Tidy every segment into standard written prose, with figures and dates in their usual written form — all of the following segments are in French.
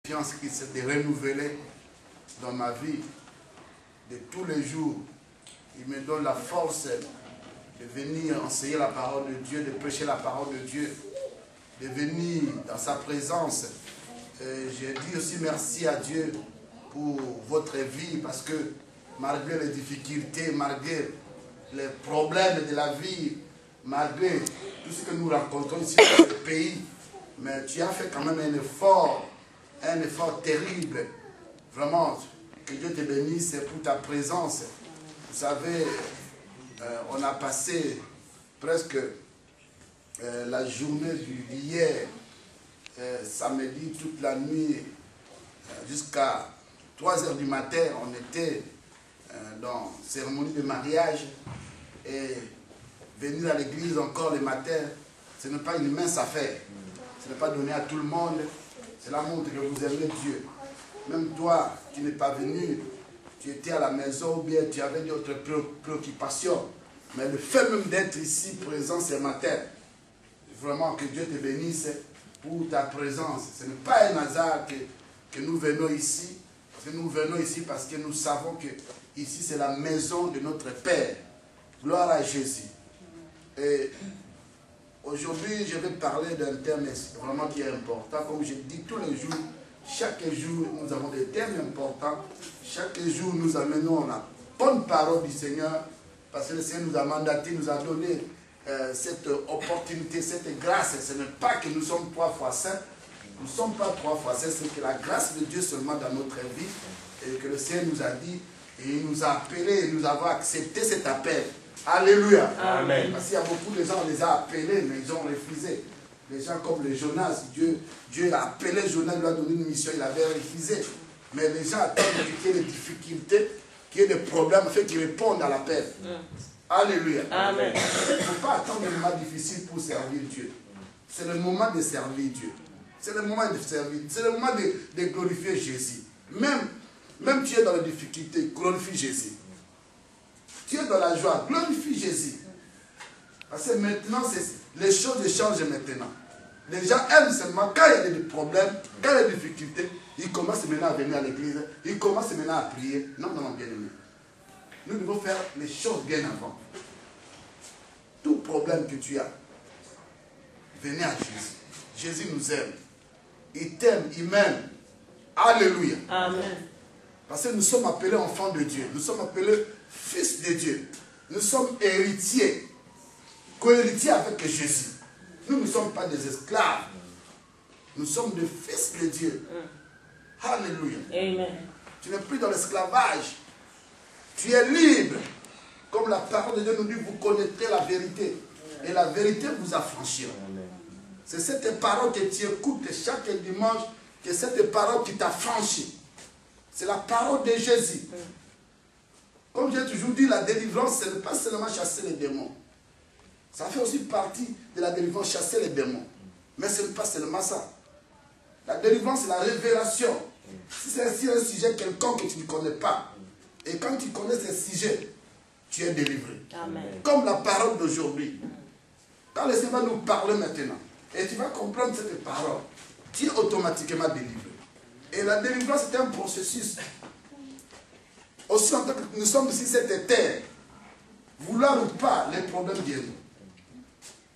confiance qui s'est renouvelée dans ma vie de tous les jours. Il me donne la force de venir enseigner la parole de Dieu, de prêcher la parole de Dieu, de venir dans sa présence. Je dis aussi merci à Dieu pour votre vie, parce que malgré les difficultés, malgré les problèmes de la vie, malgré tout ce que nous rencontrons ici dans ce pays, mais tu as fait quand même un effort terrible. Vraiment, que Dieu te bénisse pour ta présence. Vous savez, on a passé presque la journée d'hier, samedi, toute la nuit, jusqu'à 3 h du matin, on était dans cérémonie de mariage, et venir à l'église encore le matin, ce n'est pas une mince affaire. Ce n'est pas donné à tout le monde. Cela montre que vous aimez Dieu. Même toi, tu n'es pas venu, tu étais à la maison ou bien tu avais d'autres préoccupations. Mais le fait même d'être ici présent ce matin, vraiment que Dieu te bénisse pour ta présence. Ce n'est pas un hasard que nous venons ici. Parce que nous venons ici parce que nous savons que ici c'est la maison de notre Père. Gloire à Jésus. Et aujourd'hui, je vais parler d'un thème vraiment qui est important. Comme je dis tous les jours, chaque jour, nous avons des thèmes importants. Chaque jour, nous amenons la bonne parole du Seigneur. Parce que le Seigneur nous a mandaté, nous a donné cette opportunité, cette grâce. Ce n'est pas que nous sommes 3 fois saints. Nous ne sommes pas 3 fois saints. C'est que la grâce de Dieu seulement dans notre vie. Et que le Seigneur nous a dit, et il nous a appelés, et nous avons accepté cet appel. Alléluia. Amen. Parce qu'il y a beaucoup de gens, on les a appelés, mais ils ont refusé. Les gens comme le Jonas, Dieu a appelé Jonas, il lui a donné une mission, il avait refusé. Mais les gens attendent qu'il y ait des difficultés, qu'il y ait des problèmes, afin qu'ils répondent à l'appel. Alléluia. Amen. Il ne faut pas attendre des moments difficiles pour servir Dieu. C'est le moment de servir Dieu. C'est le moment de servir. C'est le moment de glorifier Jésus. Même tu es dans les difficultés, glorifie Jésus. Tu es dans la joie, glorifie Jésus. Parce que maintenant, les choses changent maintenant. Les gens aiment seulement, quand il y a des problèmes, quand il y a des difficultés, ils commencent maintenant à venir à l'église, ils commencent maintenant à prier. Non, non, non, bien aimé. Nous devons faire les choses bien avant. Tout problème que tu as, venez à Jésus. Jésus nous aime. Il t'aime, il m'aime. Alléluia. Amen. Parce que nous sommes appelés enfants de Dieu. Nous sommes appelés fils de Dieu. Nous sommes héritiers. Co-héritiers avec Jésus. Nous ne sommes pas des esclaves. Nous sommes des fils de Dieu. Alléluia. Amen. Tu n'es plus dans l'esclavage. Tu es libre. Comme la parole de Dieu nous dit, vous connaîtrez la vérité. Et la vérité vous affranchira. C'est cette parole que tu écoutes chaque dimanche, que cette parole qui t'affranchit. C'est la parole de Jésus. Comme j'ai toujours dit, la délivrance, ce n'est pas seulement chasser les démons. Ça fait aussi partie de la délivrance, chasser les démons. Mais ce n'est pas seulement ça. La délivrance, c'est la révélation. Si c'est un sujet quelconque que tu ne connais pas, et quand tu connais ce sujet, tu es délivré. Amen. Comme la parole d'aujourd'hui. Quand le Seigneur va nous parler maintenant, et tu vas comprendre cette parole, tu es automatiquement délivré. Et la délivrance, c'est un processus. Aussi en tant que nous sommes ici, cette terre, vouloir ou pas, les problèmes viennent.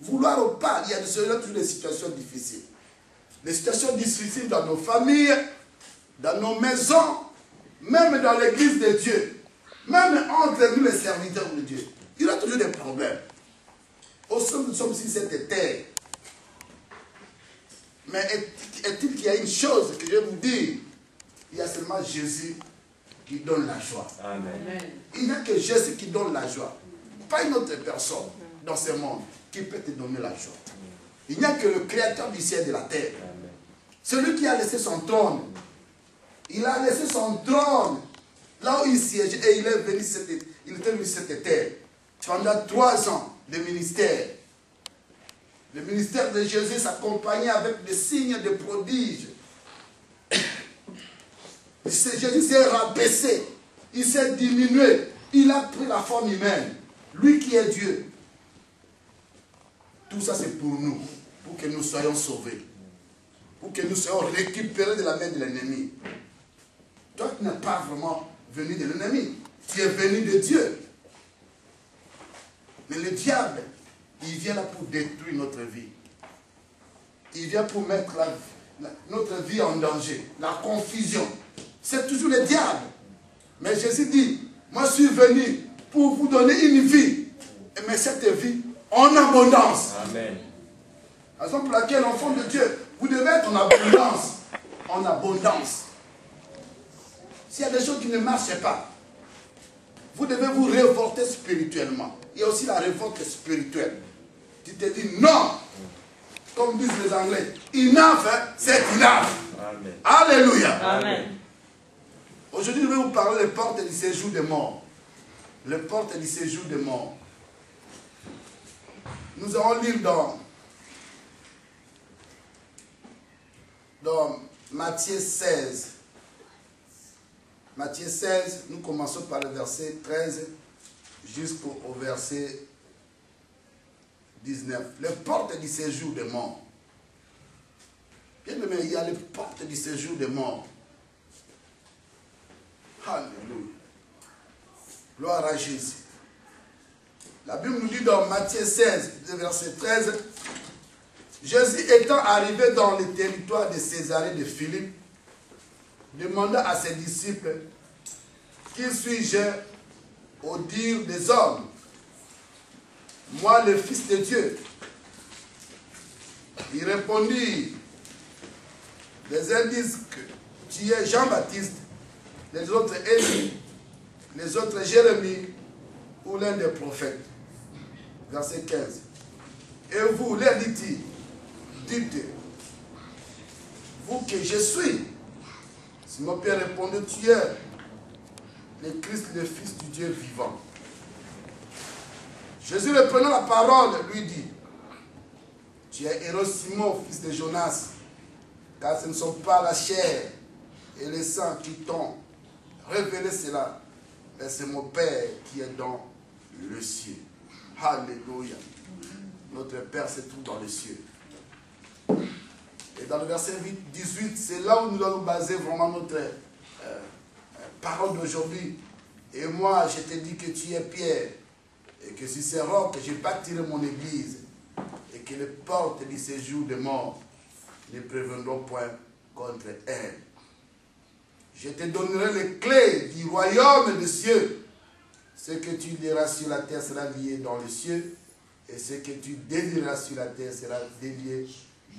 Vouloir ou pas, il y a toujours des situations difficiles. Les situations difficiles dans nos familles, dans nos maisons, même dans l'église de Dieu, même entre nous les serviteurs de Dieu. Il y a toujours des problèmes. Aussi, nous sommes ici, cette terre. Mais est-il qu'il y a une chose que je vais vous dire? Il y a seulement Jésus qui donne la joie. Amen. Il n'y a que Jésus qui donne la joie. Pas une autre personne dans ce monde qui peut te donner la joie. Il n'y a que le Créateur du ciel et de la terre. Amen. Celui qui a laissé son trône. Il a laissé son trône là où il siège et il est venu cette terre. Pendant 3 ans de ministère. Le ministère de Jésus s'accompagnait avec des signes de prodiges. Jésus s'est rabaissé, il s'est diminué, il a pris la forme humaine. Lui qui est Dieu. Tout ça c'est pour nous, pour que nous soyons sauvés. ou que nous soyons récupérés de la main de l'ennemi. Toi, tu n'es pas vraiment venu de l'ennemi. Tu es venu de Dieu. Mais le diable, il vient là pour détruire notre vie. Il vient pour mettre notre vie en danger. La confusion. C'est toujours le diable. Mais Jésus dit, moi je suis venu pour vous donner une vie. Mais cette vie en abondance. Amen. La raison pour laquelle, enfant de Dieu, vous devez être en abondance. En abondance. S'il y a des choses qui ne marchent pas, vous devez vous révolter spirituellement. Il y a aussi la révolte spirituelle. Tu te dis non. Comme disent les Anglais, enough, c'est enough. Amen. Alléluia. Amen. Aujourd'hui, je vais vous parler des portes du séjour des morts. Les portes du séjour des morts. Nous allons lire dans Matthieu 16. Matthieu 16, nous commençons par le verset 13 jusqu'au verset 19. Les portes du séjour des morts. Bien aimé, il y a les portes du séjour des morts. Alléluia. Gloire à Jésus. La Bible nous dit dans Matthieu 16, verset 13, Jésus étant arrivé dans le territoire de Césarée de Philippe, demanda à ses disciples, qui suis-je au dire des hommes? Moi, le Fils de Dieu. Il répondit, les uns disent que tu es Jean-Baptiste, les autres Élie, les autres Jérémie ou l'un des prophètes. Verset 15. Et vous, les dit-il, dites, vous que je suis. Simon-Pierre répondit, tu es le Christ, le Fils du Dieu vivant. Jésus reprenant la parole, lui dit, tu es héros Simon, fils de Jonas, car ce ne sont pas la chair et le sang qui t'ont révélé cela, mais c'est mon Père qui est dans le ciel. Alléluia. Notre Père se trouve dans les cieux. Et dans le verset 18, c'est là où nous allons baser vraiment notre parole d'aujourd'hui. Et moi, je te dis que tu es Pierre, et que sur ces rocs, je bâtirai mon église, et que les portes du séjour des morts ne préviendront point contre elle. Je te donnerai les clés du royaume des cieux. Ce que tu liras sur la terre sera lié dans les cieux, et ce que tu délieras sur la terre sera délié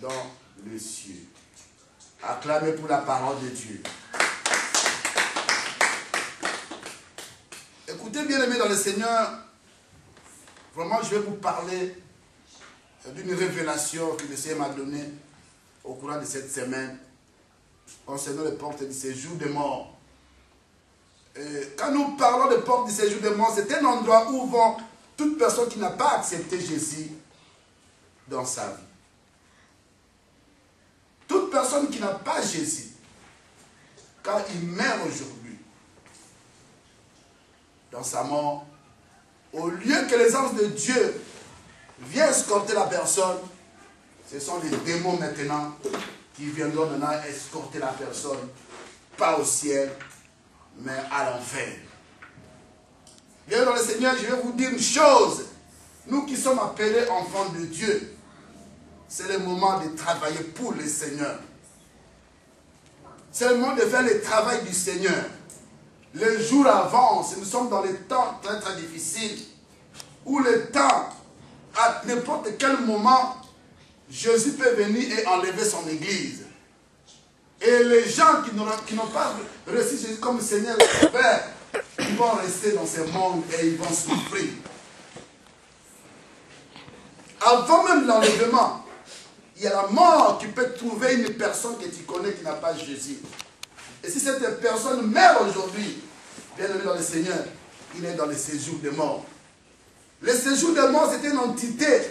dans le ciel. Acclamez pour la parole de Dieu. Écoutez, bien aimés dans le Seigneur, vraiment je vais vous parler d'une révélation que le Seigneur m'a donnée au cours de cette semaine concernant les portes du séjour des morts. Quand nous parlons des portes du séjour des morts, c'est un endroit où vont toute personne qui n'a pas accepté Jésus dans sa vie. Toute personne qui n'a pas Jésus, quand il meurt aujourd'hui, dans sa mort, au lieu que les anges de Dieu viennent escorter la personne, ce sont les démons maintenant qui viendront maintenant escorter la personne, pas au ciel, mais à l'enfer. Bien dans le Seigneur, je vais vous dire une chose. Nous qui sommes appelés enfants de Dieu, c'est le moment de travailler pour le Seigneur. C'est le moment de faire le travail du Seigneur. Les jours avancent, nous sommes dans les temps très très difficiles, où le temps, à n'importe quel moment, Jésus peut venir et enlever son église. Et les gens qui n'ont pas reçu Jésus comme Seigneur et Père, ils vont rester dans ce monde et ils vont souffrir. Avant même l'enlèvement, il y a la mort qui peut trouver une personne que tu connais qui n'a pas Jésus. Et si cette personne meurt aujourd'hui, bien aimé dans le Seigneur, il est dans le séjour des morts. Le séjour des morts, c'est une entité.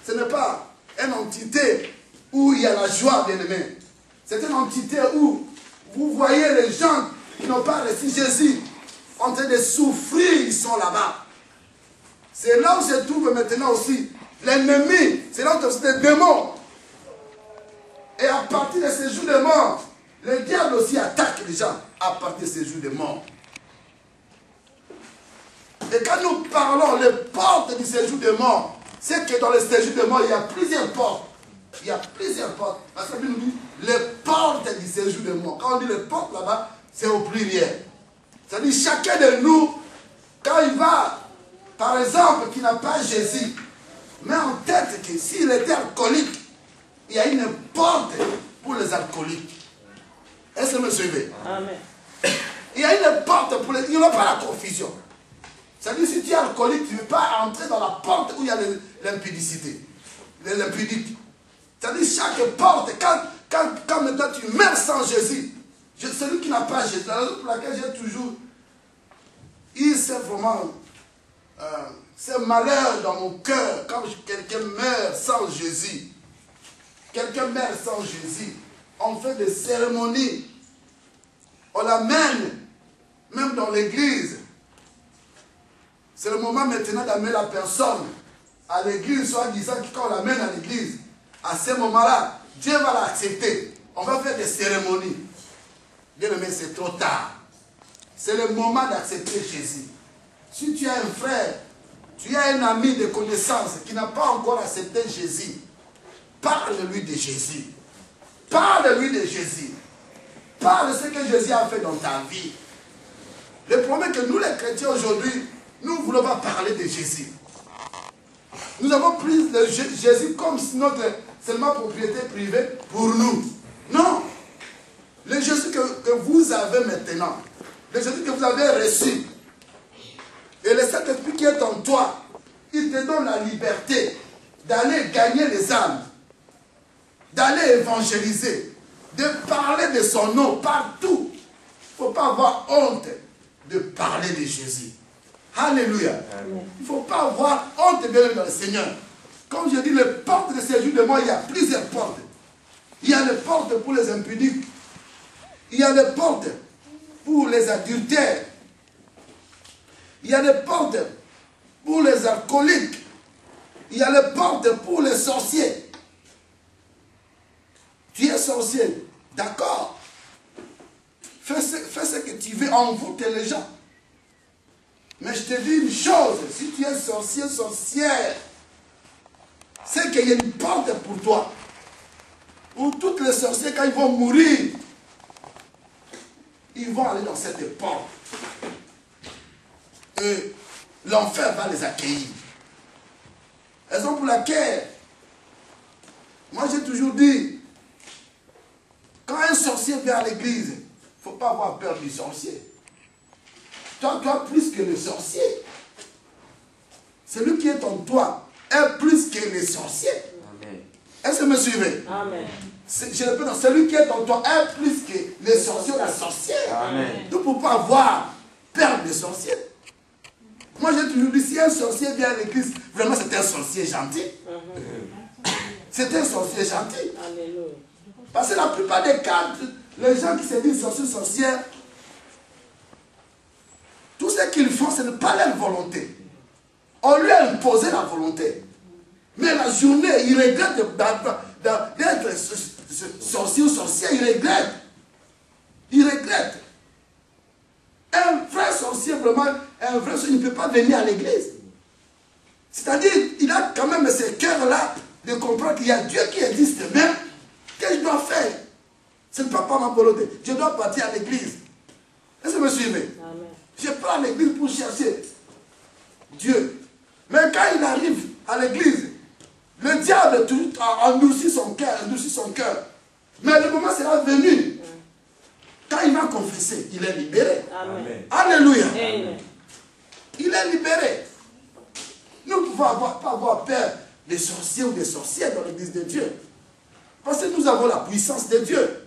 Ce n'est pas une entité où il y a la joie, bien aimé. C'est une entité où vous voyez les gens qui n'ont pas reçu Jésus en train de souffrir, ils sont là-bas. C'est là où se trouve maintenant aussi l'ennemi. C'est là où se trouve les démons. Et à partir de ce de mort. Le diable aussi attaque les gens à partir de séjours de mort. Et quand nous parlons les portes du séjour de mort, c'est que dans le séjour de mort, il y a plusieurs portes. Il y a plusieurs portes. Parce que la Bible nous dit les portes du séjour de mort. Quand on dit les portes là-bas, c'est au pluriel. C'est-à-dire chacun de nous, quand il va, par exemple, qui n'a pas Jésus, met en tête que s'il était alcoolique, il y a une porte pour les alcooliques. Est-ce que vous me suivez? Amen. Il y a une porte pour les... Il n'y aura pas la confusion. C'est-à-dire si tu es alcoolique, tu ne veux pas entrer dans la porte où il y a l'impudicité. L'impudique. C'est-à-dire chaque porte, quand maintenant tu meurs sans Jésus, celui qui n'a pas Jésus, la raison pour laquelle j'ai toujours eu ce malheur dans mon cœur quand quelqu'un meurt sans Jésus. Quelqu'un meurt sans Jésus. On fait des cérémonies. On l'amène, même dans l'église. C'est le moment maintenant d'amener la personne à l'église, soit disant que quand on l'amène à l'église, à ce moment-là, Dieu va l'accepter. On va faire des cérémonies. Bien aimé, c'est trop tard. C'est le moment d'accepter Jésus. Si tu as un frère, tu as un ami de connaissance qui n'a pas encore accepté Jésus, parle-lui de Jésus. Parle-lui de Jésus. Parle de ce que Jésus a fait dans ta vie. Le problème est que nous les chrétiens aujourd'hui, nous ne voulons pas parler de Jésus. Nous avons pris Jésus comme notre seulement propriété privée pour nous. Non. Le Jésus que vous avez maintenant, le Jésus que vous avez reçu, et le Saint-Esprit qui est en toi, il te donne la liberté d'aller gagner les âmes, d'aller évangéliser, de parler de son nom partout. Il ne faut pas avoir honte de parler de Jésus. Alléluia. Amen. Il ne faut pas avoir honte de bien dans le Seigneur. Comme je dis, les portes de séjour de mort, il y a plusieurs portes. Il y a les portes pour les impudiques. Il y a les portes pour les adultères. Il y a les portes pour les alcooliques. Il y a les portes pour les sorciers. Tu es sorcier, d'accord. Fais ce que tu veux, envoûte les gens. Mais je te dis une chose, si tu es sorcier, sorcière, c'est qu'il y a une porte pour toi. Où toutes les sorciers, quand ils vont mourir, ils vont aller dans cette porte. Et l'enfer va les accueillir. Raison pour laquelle, moi j'ai toujours dit, quand un sorcier vient à l'église, il ne faut pas avoir peur du sorcier. Toi, plus que le sorcier. Celui qui est en toi est plus que les sorciers. Est-ce que vous me suivez? Amen. Je répète, celui qui est en toi est plus que les sorciers ou la sorcière. Amen. Nous ne pouvons pas avoir peur des sorciers. Moi, j'ai toujours dit, si un sorcier vient à l'église, vraiment c'est un sorcier gentil. C'est un sorcier gentil. Alléluia. Parce que la plupart des cas, les gens qui se disent sorciers, sorcières, tout ce qu'ils font, ce n'est pas leur volonté. On lui a imposé la volonté. Mais la journée, il regrette d'être sorcier ou sorcière, il regrette. Il regrette. Un vrai sorcier, vraiment, un vrai sorcier, il ne peut pas venir à l'église. C'est-à-dire, il a quand même ce cœur-là de comprendre qu'il y a Dieu qui existe même. Qu'est-ce que je dois faire? Ce n'est pas ma volonté. Je dois partir à l'église. Est-ce que vous me suivez? Amen. Je pars à l'église pour chercher Dieu. Mais quand il arrive à l'église, le diable endurcit son cœur. Mais le moment sera venu. Quand il va confesser, il est libéré. Amen. Alléluia. Amen. Il est libéré. Nous ne pouvons pas avoir peur des sorciers ou des sorcières dans l'église de Dieu. Parce que nous avons la puissance de Dieu.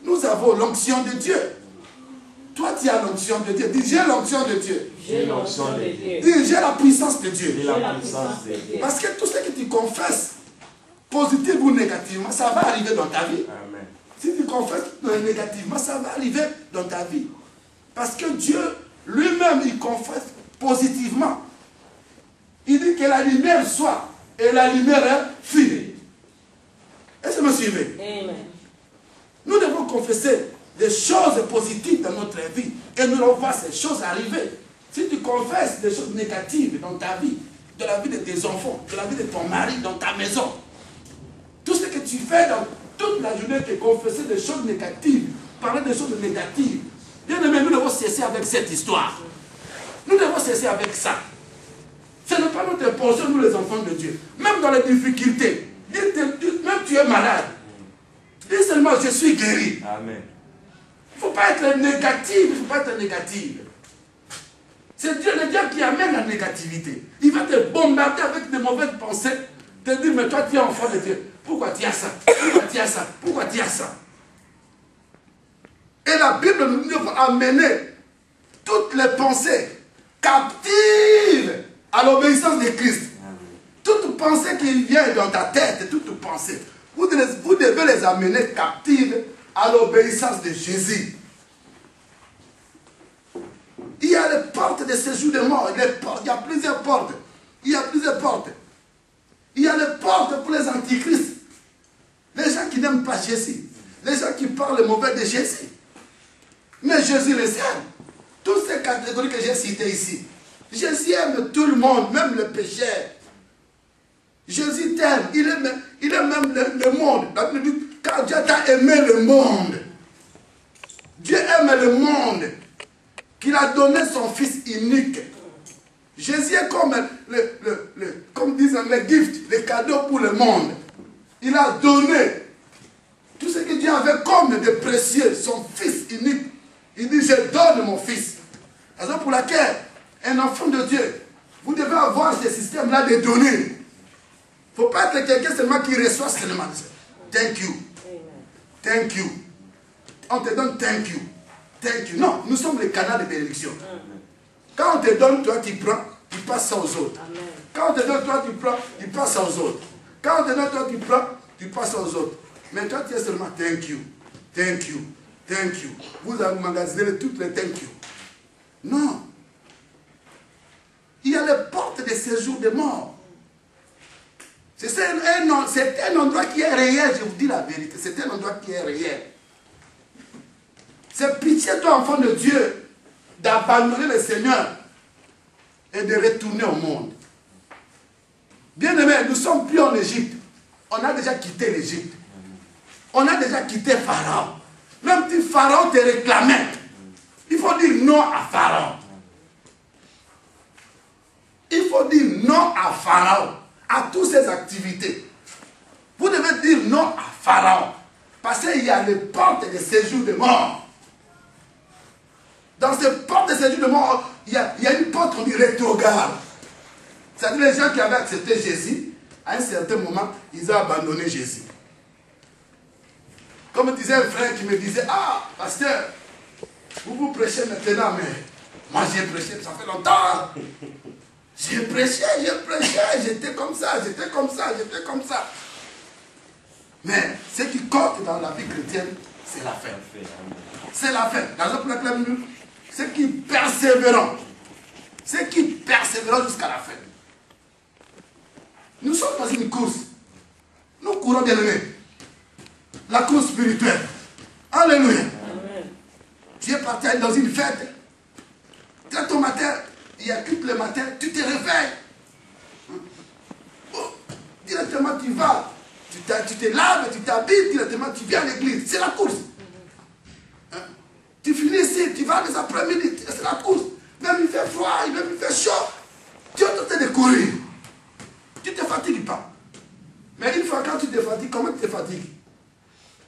Nous avons l'onction de Dieu. Toi, tu as l'onction de Dieu. Dis, j'ai l'onction de Dieu. J'ai l'onction de Dieu. Dis, j'ai la puissance de Dieu. J'ai la puissance de Dieu. Parce que tout ce que tu confesses, positivement ou négativement, ça va arriver dans ta vie. Amen. Si tu confesses négativement, ça va arriver dans ta vie. Parce que Dieu, lui-même, il confesse positivement. Il dit que la lumière soit, et la lumière fut. Est-ce que vous me suivez? Amen. confesser des choses positives dans notre vie et nous allons voir ces choses arriver. Si tu confesses des choses négatives dans ta vie, de la vie de tes enfants, de la vie de ton mari, dans ta maison, tout ce que tu fais dans toute la journée, c'est confesser des choses négatives, parler des choses négatives. Bien aimé, nous devons cesser avec cette histoire. Nous devons cesser avec ça. Ce n'est pas notre portion, nous les enfants de Dieu. Même dans les difficultés, même tu es malade, dis seulement je suis guéri. Amen. Il ne faut pas être négatif, il ne faut pas être négatif. C'est Dieu, le diable qui amène la négativité. Il va te bombarder avec de mauvaises pensées, te dire, mais toi tu es enfant de Dieu. Pourquoi tu as ça? Pourquoi tu as ça? Pourquoi tu as ça? Et la Bible nous dit amener toutes les pensées captives à l'obéissance de Christ. Toute pensée qui vient dans ta tête, toute pensée, vous devez les amener captives à l'obéissance de Jésus. Il y a les portes de séjour de mort. Il y a plusieurs portes. Il y a plusieurs portes. Il y a les portes pour les antichrists. Les gens qui n'aiment pas Jésus. Les gens qui parlent le mauvais de Jésus. Mais Jésus les aime. Toutes ces catégories que j'ai citées ici. Jésus aime tout le monde, même le pécheur. Jésus t'aime. Il aime même le monde. Car Dieu t'a aimé le monde. Dieu aime le monde. Qu'il a donné son Fils unique. Jésus est comme comme disent les gifts, les cadeaux pour le monde. Il a donné tout ce que Dieu avait comme de précieux, son Fils unique. Il dit, je donne mon Fils. Raison pour laquelle un enfant de Dieu, vous devez avoir ce système-là de donner. Il ne faut pas être quelqu'un seulement qui reçoit seulement. Thank you. Thank you. On te donne thank you. Thank you. Non, nous sommes les canaux de bénédiction. Quand on te donne, toi tu prends, tu passes ça aux autres. Amen. Quand on te donne, toi tu prends, tu passes ça aux autres. Quand on te donne, toi tu prends, tu passes ça aux autres. Mais toi tu es seulement thank you. Thank you. Thank you. Vous emmagasinez toutes les thank you. Non. Il y a les portes de séjour de mort. C'est un endroit qui est réel, je vous dis la vérité. C'est un endroit qui est réel. C'est pitié, toi, enfant de Dieu, d'abandonner le Seigneur et de retourner au monde. Bien aimé, nous ne sommes plus en Égypte. On a déjà quitté l'Égypte. On a déjà quitté Pharaon. Même si Pharaon te réclamait, il faut dire non à Pharaon. Il faut dire non à Pharaon, à toutes ses activités. Vous devez dire non à Pharaon. Parce qu'il y a les portes de séjour de mort. Dans ces portes de séjour de mort, il y a une porte qu'on dit rétrograde. C'est-à-dire les gens qui avaient accepté Jésus, à un certain moment, ils ont abandonné Jésus. Comme disait un frère qui me disait, ah, pasteur, vous prêchez maintenant, mais moi j'ai prêché, ça fait longtemps. J'ai prêché, j'étais comme ça, j'étais comme ça, j'étais comme ça. Mais ce qui compte dans la vie chrétienne, c'est la fin. C'est la fin. Dans le plan de ceux qui persévéreront. Ceux qui persévéreront jusqu'à la fin. Nous sommes dans une course. Nous courons bien aimés. La course spirituelle. Alléluia. Amen. Tu es parti dans une fête. Très tôt matin, il y a tout le matin, tu te réveilles. Oh, directement tu vas. Tu te laves, tu t'habilles, directement tu viens à l'église. C'est la course. Hein? Tu finis ici, tu vas les après-midi, c'est la course. Même il fait froid, même il fait chaud. Tu es en train de courir. Tu ne te fatigues pas. Mais une fois quand tu te fatigues, comment tu te fatigues?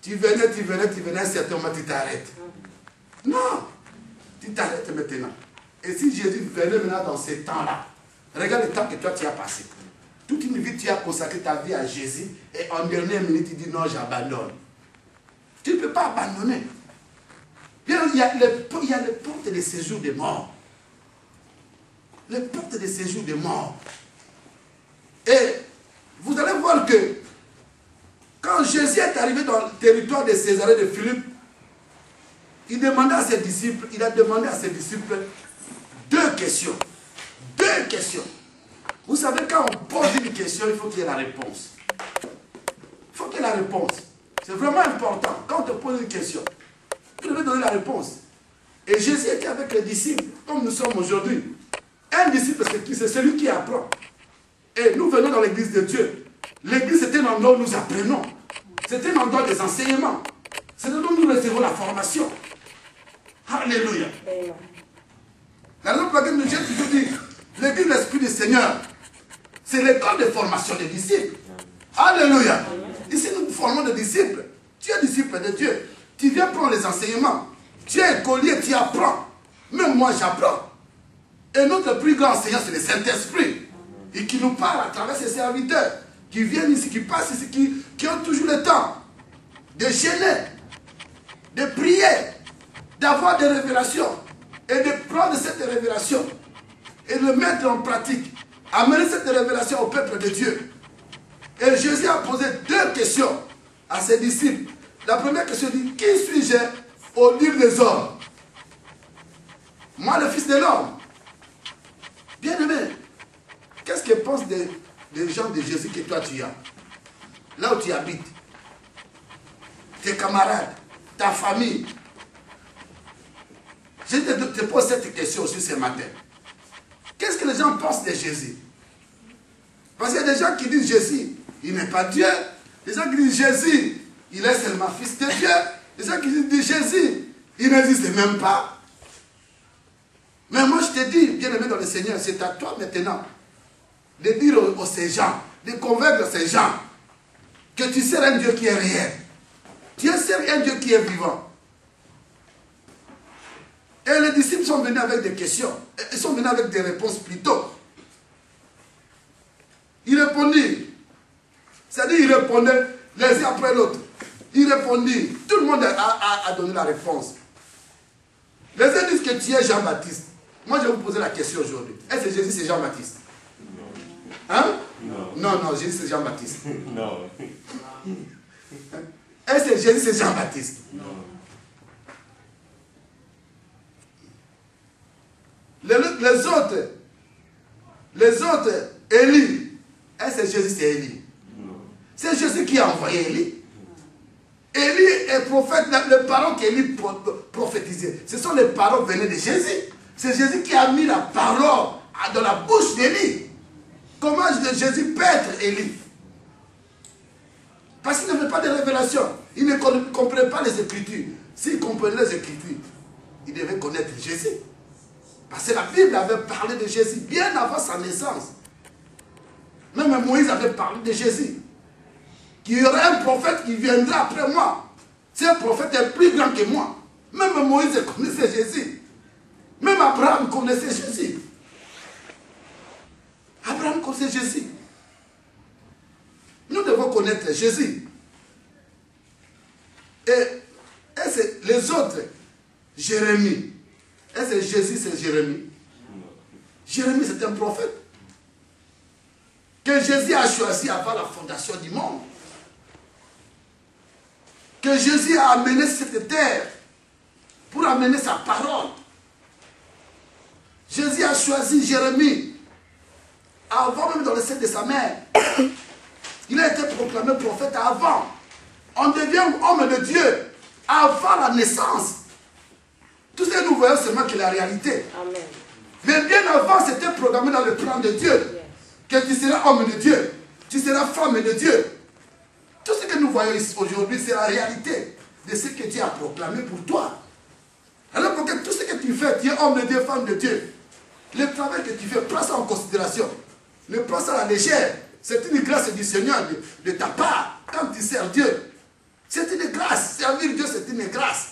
Tu venais, à un certain moment tu t'arrêtes. Non. Tu t'arrêtes maintenant. Et si Jésus venait maintenant dans ces temps-là, regarde le temps que toi tu as passé. Toute une vie, tu as consacré ta vie à Jésus et en dernière minute, tu dis non, j'abandonne. Tu ne peux pas abandonner. Il y a les portes de séjour de mort. Les portes de séjour de mort. Et vous allez voir que quand Jésus est arrivé dans le territoire de Césarée de Philippe, il a demandé à ses disciples deux questions. Deux questions. Vous savez, quand on pose une question, il faut qu'il y ait la réponse. Il faut qu'il y ait la réponse. C'est vraiment important. Quand on te pose une question, tu devais donner la réponse. Et Jésus était avec les disciples, comme nous sommes aujourd'hui. Un disciple, c'est celui qui apprend. Et nous venons dans l'église de Dieu. L'église, c'est un endroit où nous apprenons. C'est un endroit des enseignements. C'est là où nous recevons la formation. Alléluia. La raison pour laquelle j'ai toujours dit, l'église de l'Esprit du Seigneur, c'est l'école de formation des disciples. Alléluia. Ici, nous formons des disciples. Tu es disciple de Dieu. Tu viens prendre les enseignements. Tu es écolier, tu apprends. Même moi, j'apprends. Et notre plus grand enseignant, c'est le Saint-Esprit. Et qui nous parle à travers ses serviteurs. Qui viennent ici, qui passent ici, qui ont toujours le temps de gêner, de prier, d'avoir des révélations. Et de prendre cette révélation et de le mettre en pratique. Amener cette révélation au peuple de Dieu. Et Jésus a posé 2 questions à ses disciples. La première question dit, qui suis-je au livre des hommes? Moi, le Fils de l'homme. Bien-aimé, qu'est-ce que pensent des gens de Jésus que toi tu as? Là où tu habites. Tes camarades, ta famille. Je te pose cette question aussi ce matin. Qu'est-ce que les gens pensent de Jésus? Parce qu'il y a des gens qui disent Jésus, il n'est pas Dieu. Des gens qui disent Jésus, il est seulement fils de Dieu. Des gens qui disent Jésus, il n'existe même pas. Mais moi je te dis, bien-aimé dans le Seigneur, c'est à toi maintenant de dire aux ces gens, de convaincre ces gens que tu sers un Dieu qui est réel. Tu sers un Dieu qui est vivant. Et les disciples sont venus avec des questions. Ils sont venus avec des réponses plutôt. Ils répondaient. C'est-à-dire, ils répondaient les uns après l'autre. Ils répondaient. Tout le monde a donné la réponse. Les uns disent que tu es Jean-Baptiste. Moi, je vais vous poser la question aujourd'hui. Est-ce que Jésus, c'est Jean-Baptiste? Hein? Non. Non, Jésus, c'est Jean-Baptiste. Non. Est-ce que Jésus, c'est Jean-Baptiste? Non. Les autres, Élie. Est-ce que Jésus, c'est Élie? Non. C'est Jésus qui a envoyé Élie. Élie est prophète, les paroles qu'Élie prophétisait, ce sont les paroles venues de Jésus. C'est Jésus qui a mis la parole dans la bouche d'Élie. Comment Jésus peut être Élie? Parce qu'il n'avait pas de révélation. Il ne comprenait pas les Écritures. S'il comprenait les Écritures, il devait connaître Jésus. Parce que la Bible avait parlé de Jésus bien avant sa naissance. Même Moïse avait parlé de Jésus. Qu'il y aurait un prophète qui viendra après moi. C'est un prophète plus grand que moi. Même Moïse connaissait Jésus. Même Abraham connaissait Jésus. Abraham connaissait Jésus. Nous devons connaître Jésus. Et les autres, Jérémie. Est-ce que Jésus c'est Jérémie? Jérémie c'est un prophète que Jésus a choisi avant la fondation du monde. Que Jésus a amené cette terre pour amener sa parole. Jésus a choisi Jérémie avant même dans le sein de sa mère. Il a été proclamé prophète avant. On devient homme de Dieu avant la naissance. Tout ce que nous voyons seulement que la réalité. Amen. Mais bien avant, c'était programmé dans le plan de Dieu. Yes. Que tu seras homme de Dieu. Tu seras femme de Dieu. Tout ce que nous voyons aujourd'hui, c'est la réalité de ce que Dieu a proclamé pour toi. Alors pour que tout ce que tu fais, tu es homme de Dieu, femme de Dieu. Le travail que tu fais, prends ça en considération. Ne prends ça à la légère. C'est une grâce du Seigneur de ta part. Quand tu sers Dieu, c'est une grâce. Servir Dieu, c'est une grâce.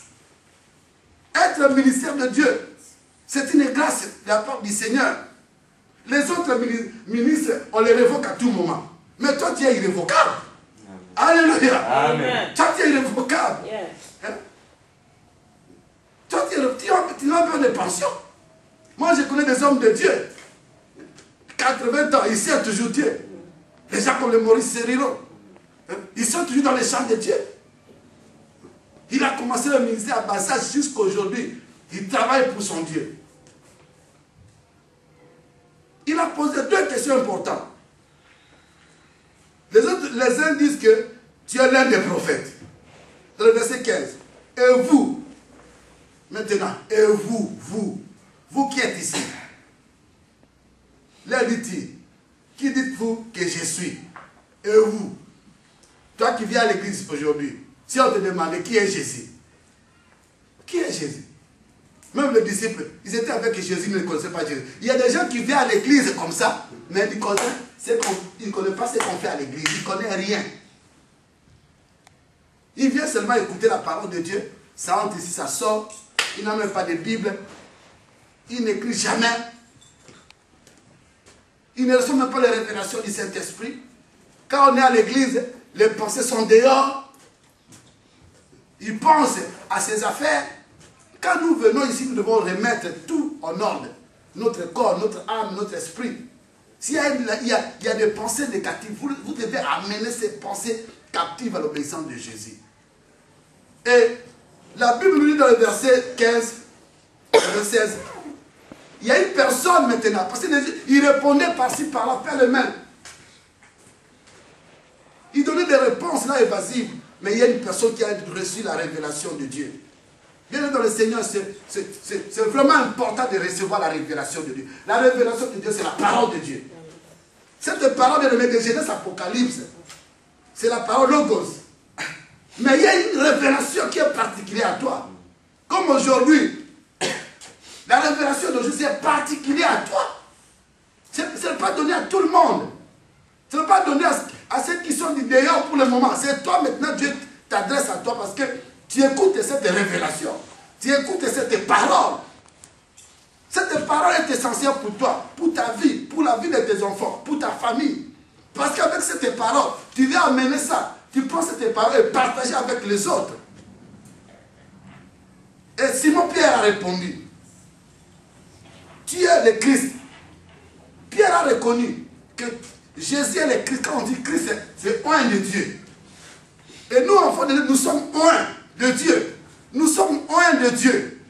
Être un ministère de Dieu, c'est une grâce de la part du Seigneur. Les autres ministres, on les révoque à tout moment. Mais toi, tu es irrévocable. Alléluia. Amen. Toi, tu es irrévocable. Yes. Hein? Toi, tu n'as pas de pension. Moi, je connais des hommes de Dieu. 80 ans, ils servent toujours Dieu. Les gens comme le Maurice Serriro. Hein? Ils sont toujours dans les champs de Dieu. Il a commencé le ministère à Bassage jusqu'à aujourd'hui. Il travaille pour son Dieu. Il a posé 2 questions importantes. Les uns disent que tu es l'un des prophètes. dans le verset 15. Et vous, maintenant, et vous qui êtes ici, leur dit-il, qui dites-vous que je suis? Et vous, toi qui viens à l'église aujourd'hui, si on te demandait qui est Jésus, qui est Jésus? Même les disciples, ils étaient avec Jésus, ils ne connaissaient pas Jésus. Il y a des gens qui viennent à l'église comme ça, mais ils ne connaissent pas ce qu'on fait à l'église, ils ne connaissent rien. Ils viennent seulement écouter la parole de Dieu, ça entre ici, ça sort, ils n'ont même pas de Bible, ils n'écrivent jamais, ils ne reçoivent même pas les révélations du Saint-Esprit. Quand on est à l'église, les pensées sont dehors, ils pensent à ses affaires. Quand nous venons ici, nous devons remettre tout en ordre. Notre corps, notre âme, notre esprit. S'il y a des pensées négatives, vous devez amener ces pensées captives à l'obéissance de Jésus. Et la Bible nous dit dans le verset 15, verset 16, il y a une personne maintenant, parce qu'il répondait par-ci, par-là, par les mains. Il donnait des réponses là évasives, mais il y a une personne qui a reçu la révélation de Dieu. Bien dans le Seigneur, c'est vraiment important de recevoir la révélation de Dieu. La révélation de Dieu, c'est la parole de Dieu. Cette parole de Genèse Apocalypse, c'est la parole Logos. Mais il y a une révélation qui est particulière à toi. Comme aujourd'hui, la révélation d'aujourd'hui, c'est particulier à toi. Ce n'est pas donné à tout le monde. Ce n'est pas donné à ceux qui sont du dehors pour le moment. C'est toi maintenant, Dieu t'adresse à toi parce que tu écoutes cette révélation. Tu écoutes cette parole. Cette parole est essentielle pour toi, pour ta vie, pour la vie de tes enfants, pour ta famille. Parce qu'avec cette parole, tu viens amener ça. Tu prends cette parole et partager avec les autres. Et Simon Pierre a répondu, tu es le Christ. Pierre a reconnu que Jésus est le Christ. Quand on dit Christ, c'est un de Dieu. Et nous, enfants de Dieu, nous sommes un de Dieu. Nous sommes un de Dieu.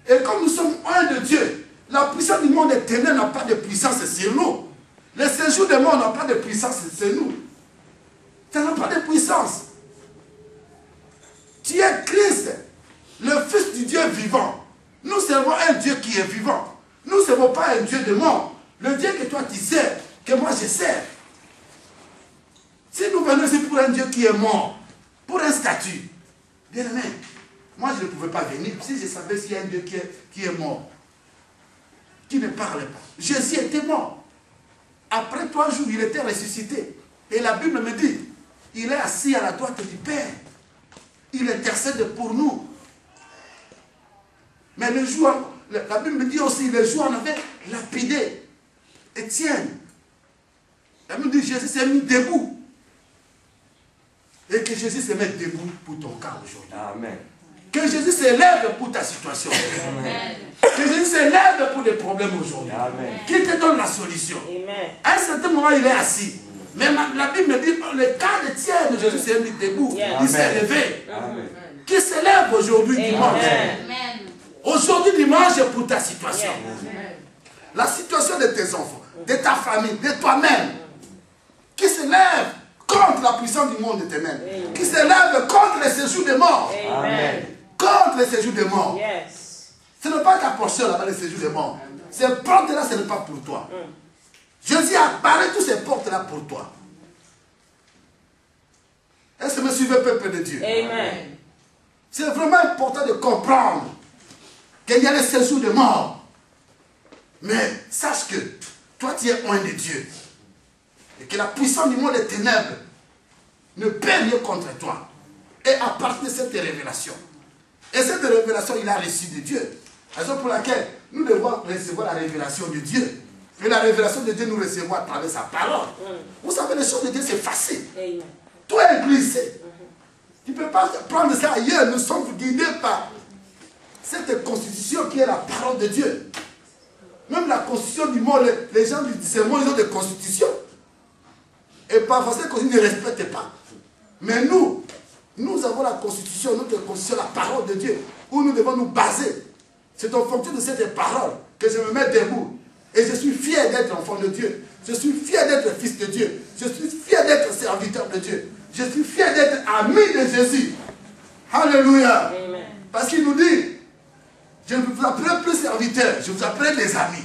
Et comme nous sommes un de Dieu, la puissance du monde éternel n'a pas de puissance sur nous. Le séjour du monde n'a pas de puissance sur nous. Ça n'a pas de puissance. Tu es Christ, le Fils du Dieu vivant. Nous servons un Dieu qui est vivant. Nous ne servons pas un Dieu de mort. Le Dieu que toi tu sers, que moi je sers. Si nous venons ici pour un Dieu qui est mort, pour un statut, bien aimé, moi je ne pouvais pas venir si je savais s'il y a un Dieu qui est mort, qui ne parle pas. Jésus était mort. Après 3 jours, il était ressuscité. Et la Bible me dit, il est assis à la droite du Père. Il intercède pour nous. Mais le jour, la Bible me dit aussi, le jour on avait lapidé Étienne. La Bible dit, Jésus s'est mis debout. Et que Jésus se mette debout pour ton cas aujourd'hui. Amen. Que Jésus s'élève pour ta situation. Amen. Que Jésus s'élève pour les problèmes aujourd'hui. Qu'il te donne la solution. Amen. À un certain moment, il est assis. Mais la Bible me dit, le cas d'Étienne, Jésus s'est mis debout. Yeah. Il s'est levé. Qu'il s'élève aujourd'hui dimanche. Aujourd'hui dimanche pour ta situation. Amen. La situation de tes enfants, de ta famille, de toi-même. Qui s'élève contre la puissance du monde éternel. Qui s'élève contre les séjours des morts. Amen. Contre les séjours des morts. Yes. Ce n'est pas ta portion là-bas, les séjours des morts. Ces portes-là, ce n'est pas pour toi. Jésus a barré toutes ces portes-là pour toi. Est-ce que me suivez, peuple de Dieu? Amen. C'est vraiment important de comprendre qu'il y a les séjours des morts. Mais sache que toi, tu es un de Dieu. Et que la puissance du monde des ténèbres ne peut rien contre toi. Et à partir de cette révélation. Et cette révélation, il a reçu de Dieu. Raison pour laquelle nous devons recevoir la révélation de Dieu. Et la révélation de Dieu, nous recevons à travers sa parole. Vous savez, les choses de Dieu, c'est facile. Tout est glissé. Tu ne peux pas prendre ça ailleurs. Nous sommes guidés par cette constitution qui est la parole de Dieu. Même la constitution du monde, les gens du discernement, ils ont des constitutions. Et parfois, ces constitutions ne respectent pas. Mais nous avons la constitution, notre constitution, la parole de Dieu, où nous devons nous baser. C'est en fonction de cette parole que je me mets debout. Et je suis fier d'être enfant de Dieu. Je suis fier d'être fils de Dieu. Je suis fier d'être serviteur de Dieu. Je suis fier d'être ami de Jésus. Alléluia. Amen. Parce qu'il nous dit, je ne vous appelle plus serviteurs, je vous appelle des amis.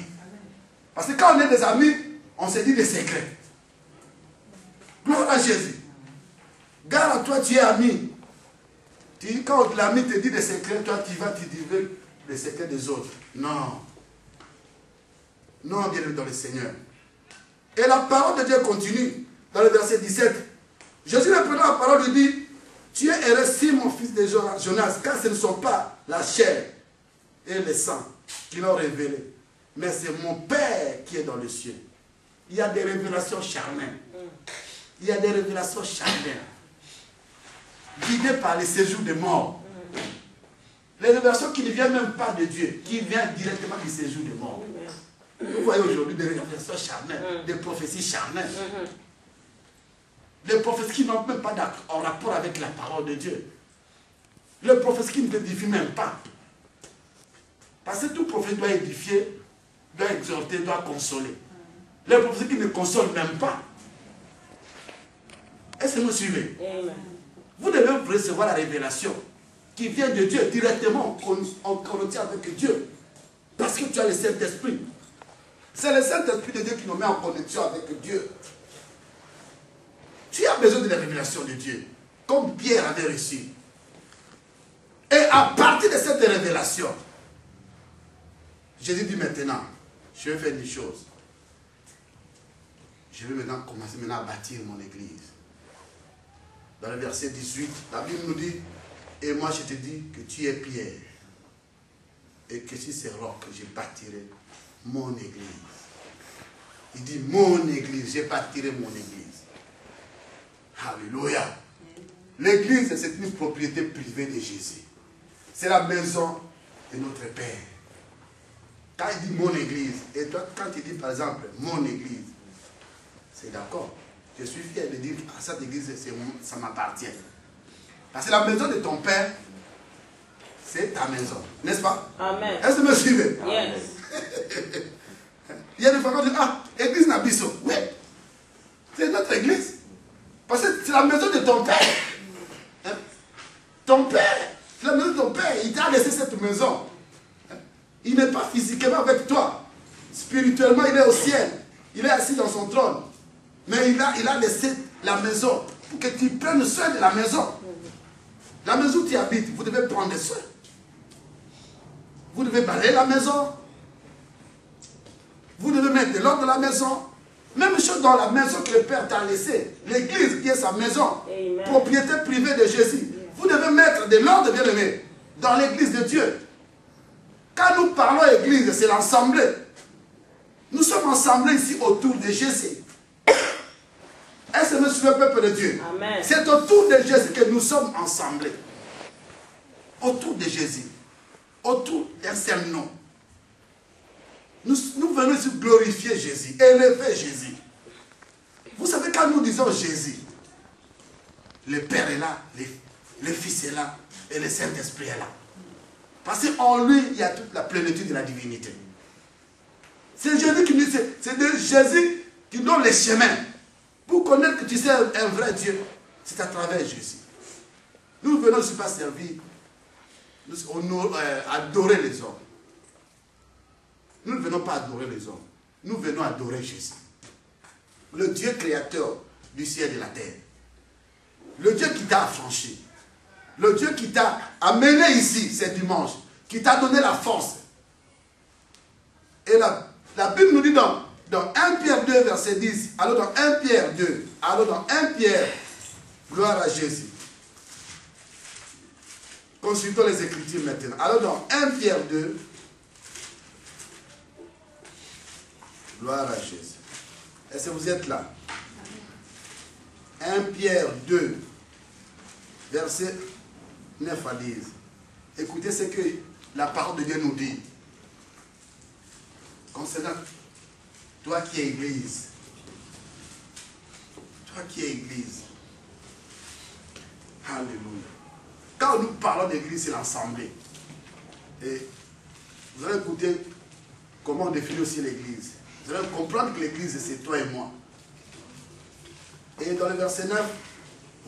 Parce que quand on est des amis, on se dit des secrets. Gloire à Jésus. Garde à toi, tu es ami. Quand l'ami te dit des secrets, toi tu vas te dire les secrets des autres. Non. Non, bien dans le Seigneur. Et la parole de Dieu continue dans le verset 17. Jésus reprenant la parole lui dit, tu es heureux si mon fils de Jonas, car ce ne sont pas la chair et le sang qui l'ont révélé, mais c'est mon Père qui est dans le ciel. Il y a des révélations charnelles. Il y a des révélations charnelles. Guidées par les séjours des morts. Les révélations qui ne viennent même pas de Dieu, qui viennent directement du séjour des morts. Vous voyez aujourd'hui des révélations charnelles, des prophéties charnelles. Des prophéties qui n'ont même pas en rapport avec la parole de Dieu. Les prophéties qui ne t'édifient même pas. Parce que tout prophète doit édifier, doit exhorter, doit consoler. Les prophéties qui ne consolent même pas. Est-ce que vous suivez? Amen. Vous devez recevoir la révélation qui vient de Dieu directement, en connexion avec Dieu. Parce que tu as le Saint-Esprit. C'est le Saint-Esprit de Dieu qui nous met en connexion avec Dieu. Tu as besoin de la révélation de Dieu, comme Pierre avait reçu. Et à partir de cette révélation, Jésus dit maintenant, je vais faire des choses. Je vais maintenant commencer à bâtir mon église. Dans le verset 18, la Bible nous dit, et moi je te dis que tu es Pierre, et que sur ces rocs, je bâtirai mon église. Il dit, mon église, je bâtirai mon église. Alléluia. L'église, c'est une propriété privée de Jésus. C'est la maison de notre Père. Quand il dit mon église, et toi, quand il dit par exemple mon église, c'est d'accord. Je suis fier de dire à cette église, ça m'appartient. Parce que la maison de ton Père, c'est ta maison. N'est-ce pas? Amen. Est-ce que vous me suivez? Yes. Il y a des fois qui disent, ah, église Nabiso. Oui. C'est notre église. Parce que c'est la maison de ton Père. Hein? Ton Père, c'est la maison de ton Père. Il t'a laissé cette maison. Hein? Il n'est pas physiquement avec toi. Spirituellement, il est au ciel. Il est assis dans son trône. Mais il a laissé la maison pour que tu prennes soin de la maison. La maison où tu habites, vous devez prendre soin. Vous devez balayer la maison. Vous devez mettre de l'ordre dans la maison. Même chose dans la maison que le Père t'a laissée. L'église qui est sa maison. Amen. Propriété privée de Jésus. Vous devez mettre de l'ordre, bien aimé, dans l'église de Dieu. Quand nous parlons église, c'est l'assemblée. Nous sommes assemblés ici autour de Jésus. Est-ce que nous sommes le peuple de Dieu? C'est autour de Jésus que nous sommes assemblés. Autour de Jésus. Autour d'un seul nom. Nous venons ici glorifier Jésus, élever Jésus. Vous savez, quand nous disons Jésus, le Père est là, le Fils est là, et le Saint-Esprit est là. Parce qu'en lui, il y a toute la plénitude de la divinité. C'est Jésus qui nous dit, c'est de Jésus qui donne les chemins. Pour connaître que tu sais un vrai Dieu, c'est à travers Jésus. Nous venons ici pas servir, adorer les hommes. Nous ne venons pas adorer les hommes. Nous venons adorer Jésus. Le Dieu créateur du ciel et de la terre. Le Dieu qui t'a affranchi. Le Dieu qui t'a amené ici ce dimanche. Qui t'a donné la force. Et la Bible nous dit dans 1 Pierre 2, verset 10. Alors dans 1 Pierre 2. Alors dans 1 Pierre, gloire à Jésus. Consultons les Écritures maintenant. Alors dans 1 Pierre 2. Gloire à Jésus. Est-ce que vous êtes là? 1 Pierre 2, verset 9 à 10. Écoutez ce que la parole de Dieu nous dit. Concernant toi qui es église. Toi qui es église. Alléluia. Quand nous parlons d'église, c'est l'assemblée. Et vous allez écouter comment on définit aussi l'église. Vous allez comprendre que l'église, c'est toi et moi. Et dans le verset 9,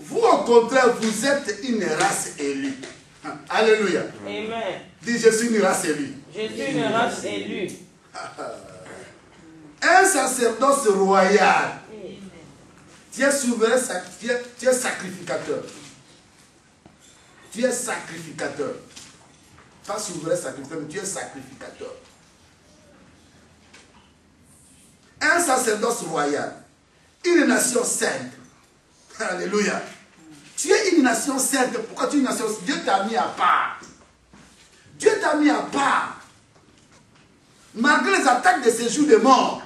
Vous, au contraire, vous êtes une race élue. Alléluia. Amen. Dis, je suis une race élue. Je suis une race élue. Un sacerdoce royal. Tu es souverain, tu es sacrificateur. Tu es sacrificateur. Pas souverain sacrificateur, mais tu es sacrificateur. Un sacerdoce royal. Une nation sainte. Alléluia. Tu es une nation sainte. Pourquoi tu es une nation sainte? Dieu t'a mis à part. Dieu t'a mis à part. Malgré les attaques de ces jours de mort,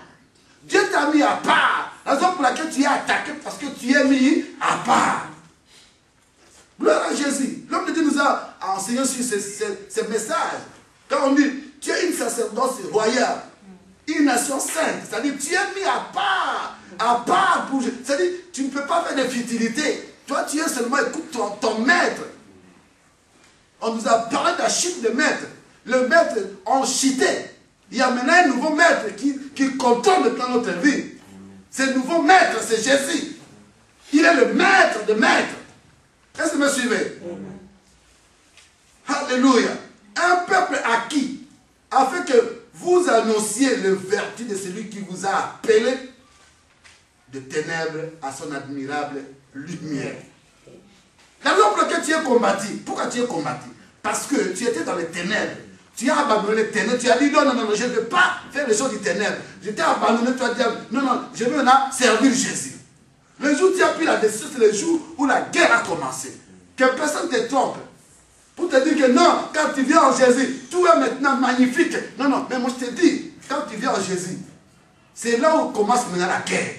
Dieu t'a mis à part. La raison pour laquelle tu es attaqué, parce que tu es mis à part. Gloire à Jésus. L'homme de Dieu nous a enseigné sur ce message. Quand on dit, tu es une sacerdoce royale, une nation sainte, c'est-à-dire tu es mis à part pour... C'est-à-dire, tu ne peux pas faire de futilité. Toi, tu es seulement, écoute ton maître. On nous a parlé de la chute de maître. Le maître, on chitait. Il y a maintenant un nouveau maître qui contrôle maintenant notre vie. Ce nouveau maître, c'est Jésus. Il est le maître de maîtres. Est-ce que vous me suivez? Alléluia. Un peuple acquis, afin que vous annonciez le vertu de celui qui vous a appelé de ténèbres à son admirable lumière. La raison pour laquelle tu es combattu, pourquoi tu es combattu? Parce que tu étais dans les ténèbres. Tu as abandonné les ténèbres. Tu as dit non, je ne veux pas faire les choses du ténèbres. Je t'ai abandonné, tu as dit non, je veux maintenant servir Jésus. Le jour où tu as pris la décision, c'est le jour où la guerre a commencé. Que personne ne te trompe. Pour te dire que non, quand tu viens en Jésus, tout est maintenant magnifique. Non, mais moi je te dis, quand tu viens en Jésus, c'est là où commence maintenant la guerre.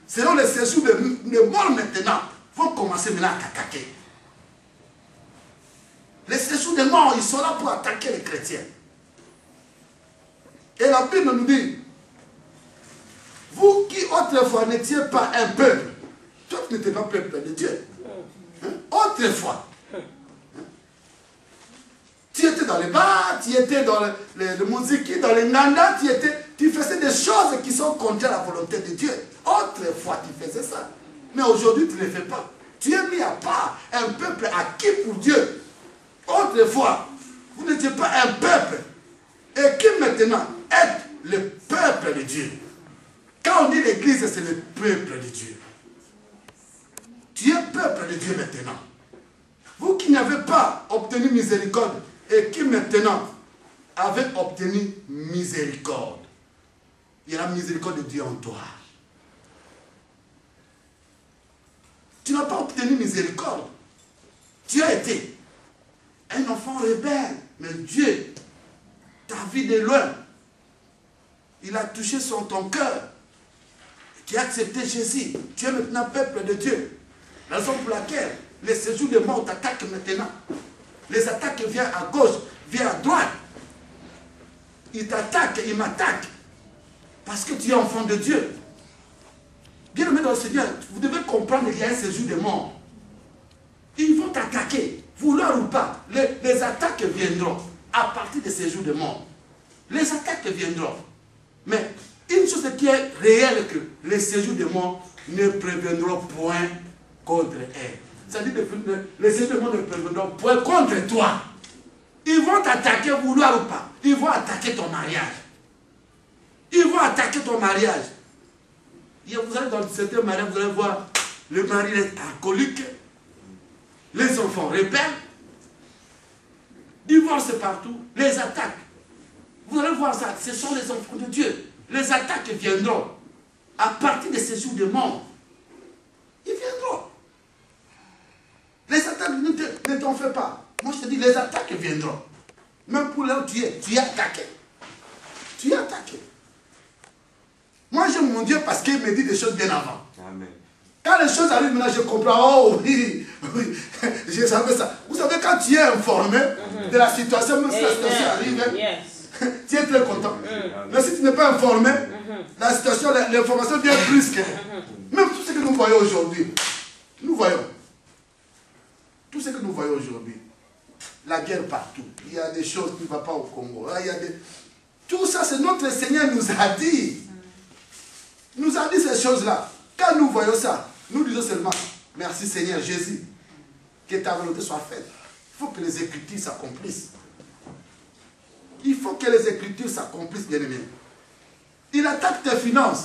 C'est là où les séjours de mort maintenant vont commencer maintenant à t'attaquer. Les séjours de mort, ils sont là pour attaquer les chrétiens. Et la Bible nous dit, vous qui autrefois n'étiez pas un peuple, toi tu n'étais pas peuple de Dieu. Autrefois. Tu étais dans les bars, tu étais dans le musique, dans les nanda, tu faisais des choses qui sont contre la volonté de Dieu. Autrefois, tu faisais ça. Mais aujourd'hui, tu ne le fais pas. Tu es mis à part, un peuple acquis pour Dieu. Autrefois, vous n'étiez pas un peuple. Et qui maintenant est le peuple de Dieu. Quand on dit l'église, c'est le peuple de Dieu. Tu es peuple de Dieu maintenant. Vous qui n'avez pas obtenu miséricorde et qui maintenant avez obtenu miséricorde. Il y a la miséricorde de Dieu en toi. Tu n'as pas obtenu miséricorde. Tu as été un enfant rebelle. Mais Dieu t'a vu de loin. Il a touché sur ton cœur. Tu as accepté Jésus. Tu es maintenant peuple de Dieu. La raison pour laquelle les séjours de mort t'attaquent maintenant. Les attaques viennent à gauche, viennent à droite. Ils t'attaquent, ils m'attaquent. Parce que tu es enfant de Dieu. Bien aimé dans le Seigneur, vous devez comprendre qu'il y a un séjour de mort. Ils vont t'attaquer, vouloir ou pas. Les attaques viendront à partir de ces jours de mort. Les attaques viendront. Mais une chose qui est réelle, que les séjours de mort ne préviendront point contre elle. C'est-à-dire que les séjours de mort ne préviendront point contre toi. Ils vont t'attaquer, vouloir ou pas. Ils vont attaquer ton mariage. Ils vont attaquer ton mariage. Vous allez dans certains mariages, vous allez voir le mari est alcoolique, les enfants rebelles, divorce partout, les attaques. Vous allez voir ça, ce sont les enfants de Dieu. Les attaques viendront à partir de ces jours de mort. Ils viendront. Les attaques, ne t'en fais pas. Moi je te dis, les attaques viendront. Même pour là où tu es attaqué. Tu es attaqué. Moi j'aime mon Dieu parce qu'il me dit des choses bien avant. Amen. Quand les choses arrivent maintenant, je comprends. Oh oui, je savais ça. Vous savez, quand tu es informé de la situation, même si la situation arrive, tu es très content. Mais si tu n'es pas informé, la situation, l'information vient brusque. Même tout ce que nous voyons aujourd'hui, nous voyons. Tout ce que nous voyons aujourd'hui, la guerre partout. Il y a des choses qui ne vont pas au Congo. Tout ça, c'est notre Seigneur nous a dit. Nous a dit ces choses-là. Quand nous voyons ça, nous disons seulement, Merci Seigneur Jésus. Que ta volonté soit faite. Il faut que les Écritures s'accomplissent. Il faut que les Écritures s'accomplissent, bien-aimés. Il attaque tes finances.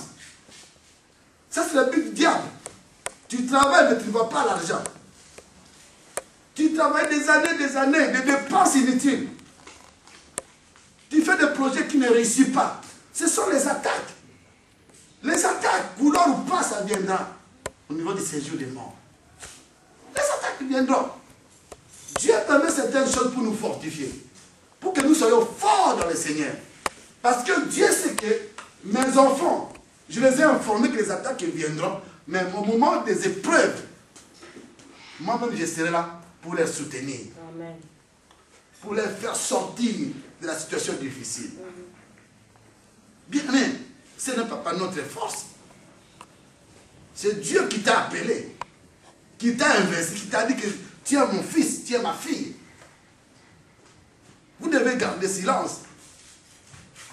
Ça, c'est le but du diable. Tu travailles, mais tu ne vois pas l'argent. Tu travailles des années, des dépenses inutiles. Tu fais des projets qui ne réussissent pas. Ce sont les attaques. Les attaques, vouloir ou pas, ça viendra au niveau du séjour des morts. Les attaques viendront. Dieu permet certaines choses pour nous fortifier. Pour que nous soyons forts dans le Seigneur. Parce que Dieu sait que mes enfants, je les ai informés que les attaques viendront, mais au moment des épreuves, moi-même je serai là pour les soutenir. Amen. Pour les faire sortir de la situation difficile. Bien, mais ce n'est pas par notre force. C'est Dieu qui t'a appelé, qui t'a investi, qui t'a dit que tu es mon fils, tu es ma fille. Vous devez garder silence.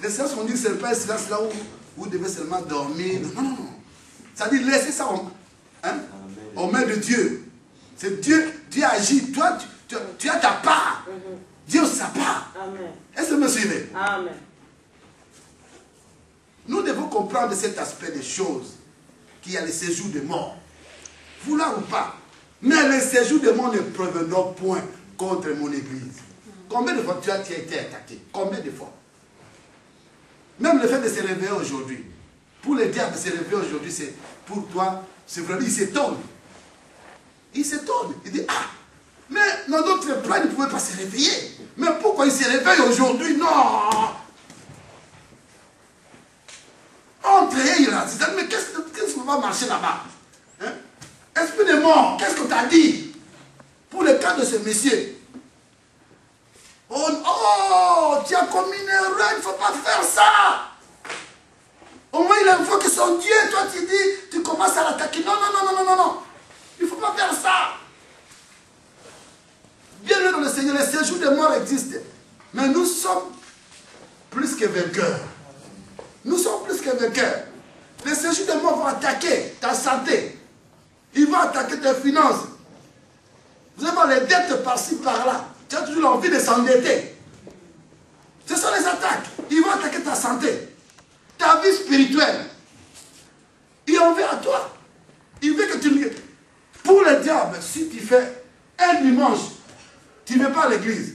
Les silence, on dit que ce n'est pas un silence là où vous devez seulement dormir. Non, non, non. Ça dit laissez ça aux mains de Dieu. C'est Dieu, Dieu agit. Toi, tu as ta part. Dieu a sa part. Est-ce que vous me suivez? Amen. Nous devons comprendre cet aspect des choses, qu'il y a le séjour des morts. Vouloir ou pas. Mais le séjour des morts ne proviendront point contre mon église. Combien de fois tu as été attaqué? Combien de fois? Même le fait de se réveiller aujourd'hui. Pour le diable de se réveiller aujourd'hui, c'est pour toi, c'est vrai, il s'étonne. Il s'étonne. Il dit, ah, mais dans d'autres plans, il ne pouvait pas se réveiller. Mais pourquoi il se réveille aujourd'hui? Non! Entre eux, là, c'est mais qu'est-ce qu'on va marcher là-bas? Hein? Esprit de mort, qu'est-ce que tu as dit? Pour le cas de ce monsieur. Oh, tu as commis une erreur, il ne faut pas faire ça. Au moins, il invoque son Dieu. Toi, tu dis, tu commences à l'attaquer. Non, non, non, non, non, non. Il ne faut pas faire ça. Bienvenue dans le Seigneur, le séjour des morts existe. Mais nous sommes plus que vainqueurs. Nous sommes plus que vainqueurs. Le séjour des morts va attaquer ta santé. Il va attaquer tes finances. Vous allez voir les dettes par-ci, par-là. Tu as toujours envie de s'endetter. Ce sont les attaques. Ils vont attaquer ta santé, ta vie spirituelle. Il en veut à toi. Il veut que tu... Pour le diable, si tu fais un dimanche, tu ne vas pas à l'église.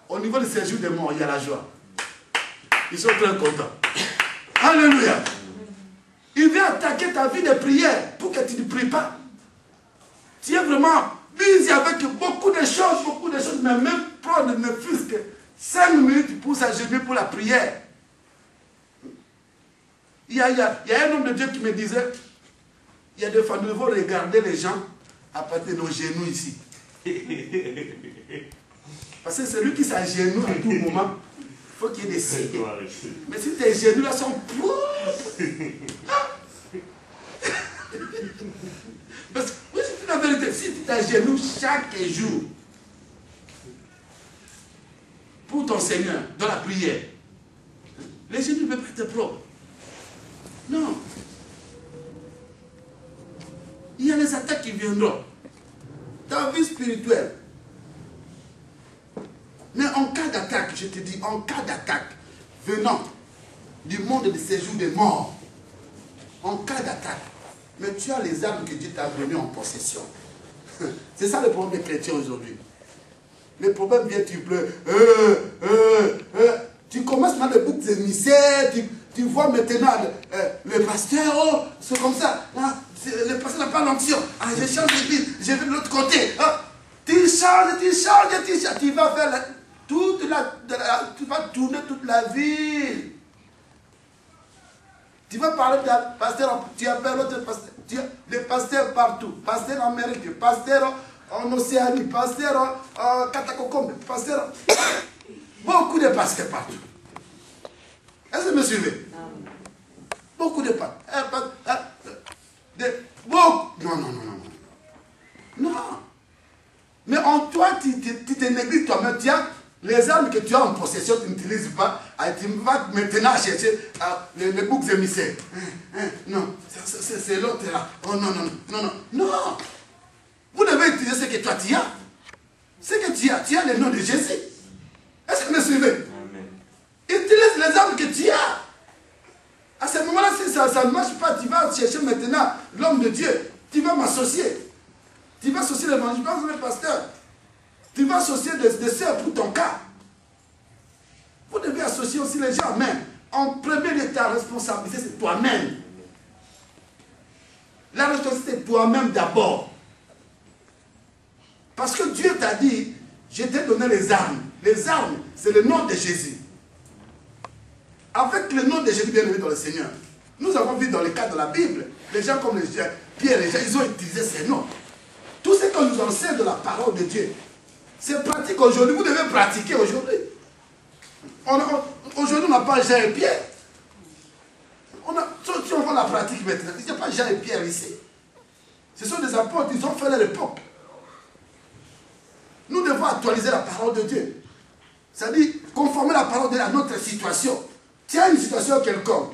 Au niveau du séjour des morts, il y a la joie. Ils sont très contents. Alléluia. Il vient attaquer ta vie de prière pour que tu ne pries pas. Tu es vraiment... busy avec beaucoup de choses, mais même prendre ne fût-ce que 5 minutes pour s'agenouiller pour la prière. Il y a un homme de Dieu qui me disait, il y a des fois, nous devons regarder les gens à partir de nos genoux ici. Parce que celui qui s'agenouille à tout moment, il faut qu'il y ait des signes. Mais si tes genoux là sont... Parce que, oui, c'est la vérité. Si tu t'agenouilles chaque jour pour ton Seigneur, dans la prière, les genoux ne peuvent pas être propres. Non. Il y a les attaques qui viendront. Ta vie spirituelle. Mais en cas d'attaque, je te dis, en cas d'attaque venant du monde du séjour des morts, en cas d'attaque, mais tu as les armes que Dieu t'a données en possession. C'est ça le problème des chrétiens aujourd'hui. Le problème vient, tu pleures. Tu commences dans le bouc émissaires, tu vois maintenant le pasteur, oh, c'est comme ça. Hein, le pasteur n'a pas l'onction. Ah, je change d'église, je vais de l'autre côté. Hein. Tu changes, tu vas faire tu vas tourner toute la ville. Tu vas parler d'un pasteur, tu appelles l'autre pasteur. Tu as des pasteurs partout. Pasteur en Amérique, pasteur en Océanie, pasteur en Katakokombe, pasteur. Beaucoup de pasteurs partout. Est-ce que vous me suivez? Beaucoup de pasteurs. Beaucoup. Non, non, non, non. Non. Mais en toi, tu te négliges toi-même. Tu as les armes que tu as en possession, tu n'utilises pas. Tu vas maintenant chercher les boucs émissaires. Non, c'est l'autre là. Oh non, non, non, non, non. Vous devez utiliser ce que toi tu as. Ce que tu as le nom de Jésus. Est-ce que vous me suivez? Amen. Utilise les armes que tu as. À ce moment-là, si ça ne marche pas, tu vas chercher maintenant l'homme de Dieu. Tu vas m'associer. Tu vas associer l'évangile, le pasteur. Tu vas associer des sœurs pour ton cas. Vous devez associer aussi les gens. Mais en premier lieu, ta responsabilité, c'est toi-même. La responsabilité, c'est toi-même d'abord. Parce que Dieu t'a dit, je t'ai donné les armes. Les armes, c'est le nom de Jésus. Avec le nom de Jésus bien élevé dans le Seigneur. Nous avons vu dans le cas de la Bible, les gens comme Pierre et Jean, ils ont utilisé ces noms. Tout ce qu'on nous enseigne de la parole de Dieu, c'est pratique aujourd'hui. Vous devez pratiquer aujourd'hui. Aujourd'hui, on n'a pas Jean et Pierre. Si on voit la pratique maintenant, il n'y a pas Jean et Pierre ici. Ce sont des apôtres, ils ont fait leur époque. Nous devons actualiser la parole de Dieu. C'est-à-dire conformer la parole de Dieu à notre situation. Tu as une situation quelconque.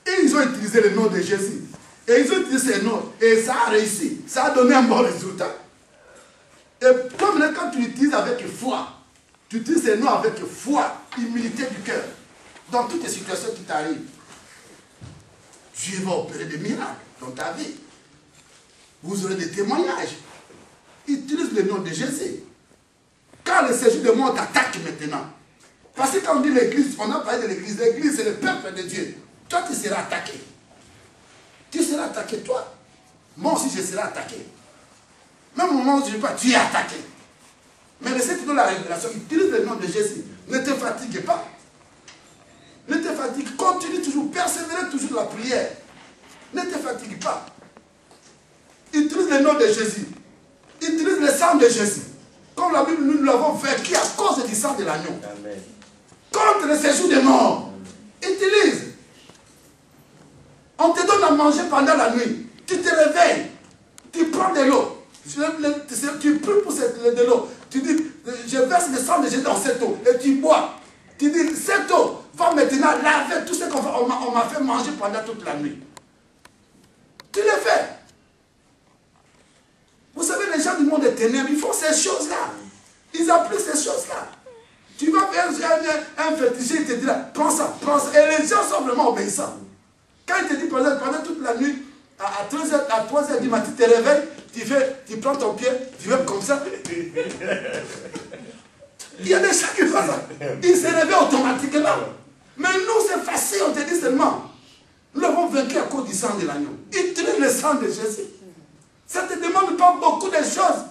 Et ils ont utilisé le nom de Jésus. Et ils ont utilisé ce nom. Et ça a réussi. Ça a donné un bon résultat. Et comme quand tu l'utilises avec foi, tu utilises ce nom avec foi, humilité du cœur, dans toutes les situations qui t'arrivent, Dieu va opérer des miracles dans ta vie. Vous aurez des témoignages. Utilise le nom de Jésus. Quand le séjour de mort t'attaque maintenant, parce que quand on dit l'église, on a parlé de l'église. L'église, c'est le peuple de Dieu. Toi, tu seras attaqué. Tu seras attaqué, toi. Moi aussi, je serai attaqué. Même au moment où je ne sais pas, tu es attaqué. Mais laissez te donner la révélation. Utilise le nom de Jésus. Ne te fatigue pas. Ne te fatigue. Continue toujours. Persévère toujours dans la prière. Ne te fatigue pas. Utilise le nom de Jésus. Utilise le sang de Jésus. Comme la Bible, nous l'avons vaincu à cause du sang de l'agneau. Contre le séjour des morts. Utilise. On te donne à manger pendant la nuit. Tu te réveilles. Tu prends de l'eau. Tu pries pour de l'eau. Tu dis, je verse le sang de Jésus dans cette eau. Et tu bois. Tu dis, cette eau va maintenant laver tout ce qu'on m'a fait manger pendant toute la nuit. Tu le fais. Vous savez, les gens du monde des ténèbres, ils font ces choses-là. Ils appliquent ces choses-là. Tu vas faire un féticheur, il te dit là, prends ça, prends ça. Et les gens sont vraiment obéissants. Quand il te dit, par exemple, pendant toute la nuit, à 3h du matin, tu te réveilles, tu prends ton pied, tu vas comme ça. Il y a des gens qui font ça. Ils se réveillent automatiquement. Mais nous, c'est facile, on te dit seulement. Nous l'avons vaincu à cause du sang de l'agneau. Utilise le sang de Jésus. Ça ne te demande pas beaucoup de choses.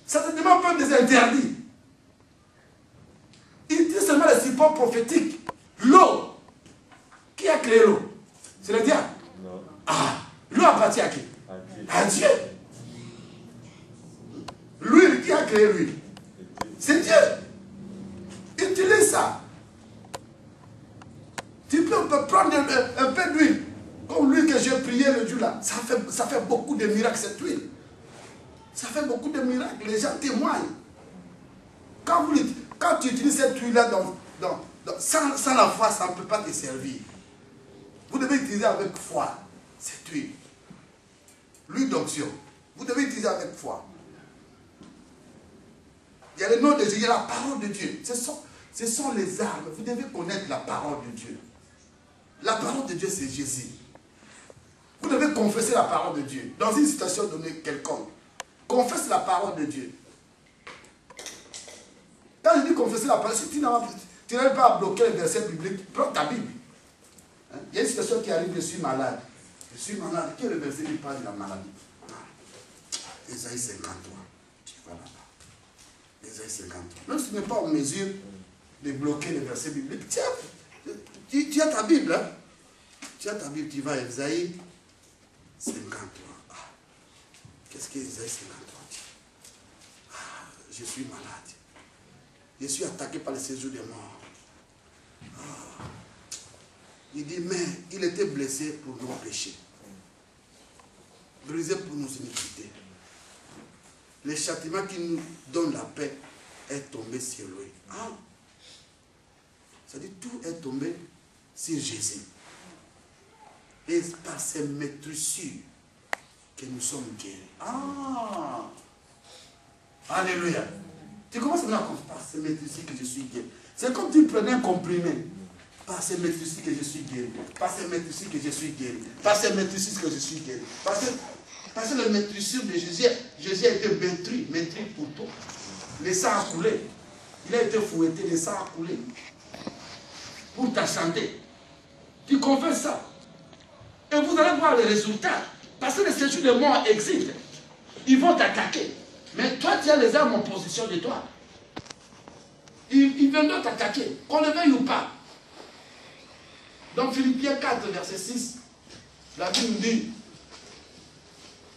Ça ne te demande pas des interdits. Utilise seulement les supports prophétiques. L'eau. Qui a créé l'eau? C'est le diable. Non. Ah, l'eau appartient à qui? À Dieu. L'huile, qui a créé l'huile? C'est Dieu. Utilise ça. Tu peux prendre un peu d'huile. Comme l'huile que j'ai prié le jour là. Ça fait beaucoup de miracles cette huile. Ça fait beaucoup de miracles. Les gens témoignent. Quand tu utilises cette huile là sans la foi, ça ne peut pas te servir. Vous devez utiliser avec foi cette huile. L'huile d'onction. Vous devez utiliser avec foi. Il y a le nom de Dieu, il y a la parole de Dieu. Ce sont les armes. Vous devez connaître la parole de Dieu. La parole de Dieu, c'est Jésus. Vous devez confesser la parole de Dieu. Dans une situation donnée quelconque. Confesse la parole de Dieu. Quand je dis confesser la parole, si tu n'arrives pas à bloquer les versets bibliques, prends ta Bible. Hein? Il y a une situation qui arrive, je suis malade. Je suis malade. Quel est le verset qui parle de la maladie? Ésaïe 53. Voilà. Ésaïe 53. Même si tu n'es pas en mesure de bloquer les versets bibliques, tu as ta Bible. Hein? Tu as ta Bible, tu vas à Ésaïe 53. Ah. Qu'est-ce que Ésaïe 53 dit? Ah, je suis malade. Je suis attaqué par le séjour des morts. Ah. Il dit, mais il était blessé pour nos péchés. Brisé pour nos iniquités. Le châtiment qui nous donne la paix est tombé sur lui. Ah. C'est-à-dire tout est tombé sur Jésus. Et par ses maîtrissures que que nous sommes guéris. Ah! Alléluia. Tu commences maintenant à comprendre, par ce maître ici que je suis guéri. C'est comme tu prenais un comprimé. Par ce maître ici que je suis guéri. Par ce maître ici que je suis guéri. Par ce maître ici que je suis guéri. Parce que le maîtrissure de Jésus a été maîtris pour toi. Le sang a coulé. Il a été fouetté, le sang a coulé. Pour ta santé. Tu confesses ça. Et vous allez voir les résultats. Parce que le séjour de mort existe. Ils vont t'attaquer. Mais toi, tu as les armes en position de toi. Ils viendront t'attaquer, qu'on le veuille ou pas. Dans Philippiens 4, verset 6, la Bible nous dit,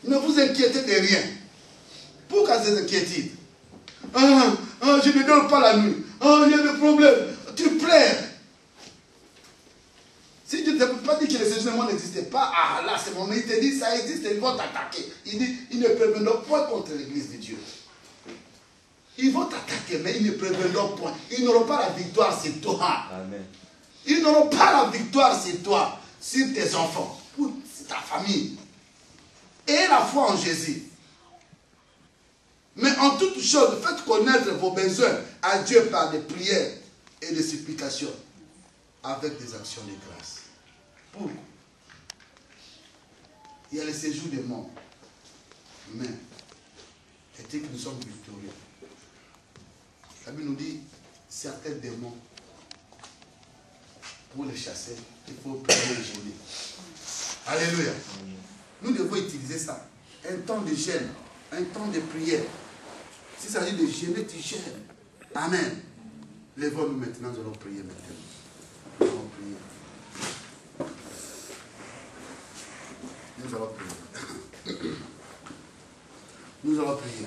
ne vous inquiétez de rien. Pourquoi ces inquiétudes? Je ne dors pas la nuit. Il y a des problèmes. Tu pleures. Si Dieu ne peut pas dire que le séjour n'existait pas, là c'est mon. Il te dit ça existe et ils vont t'attaquer. Il dit, ils ne préviendront point contre l'église de Dieu. Ils vont t'attaquer, mais ils ne préviendront point. Ils n'auront pas la victoire sur toi. Amen. Ils n'auront pas la victoire sur toi, sur tes enfants, pour ta famille. Et la foi en Jésus. Mais en toute chose, faites connaître vos besoins à Dieu par des prières et des supplications, avec des actions de grâce. Pourquoi? Il y a le séjour des morts. Mais, est-ce que nous sommes victorieux? La Bible nous dit, certains démons, pour les chasser, il faut prier et jeûner. Alléluia. Nous devons utiliser ça. Un temps de jeûne, un temps de prière. S'il s'agit de jeûner, tu jeûnes. Amen. Lèvons-nous maintenant, nous allons prier maintenant. Nous allons prier. Nous allons prier. Nous allons prier.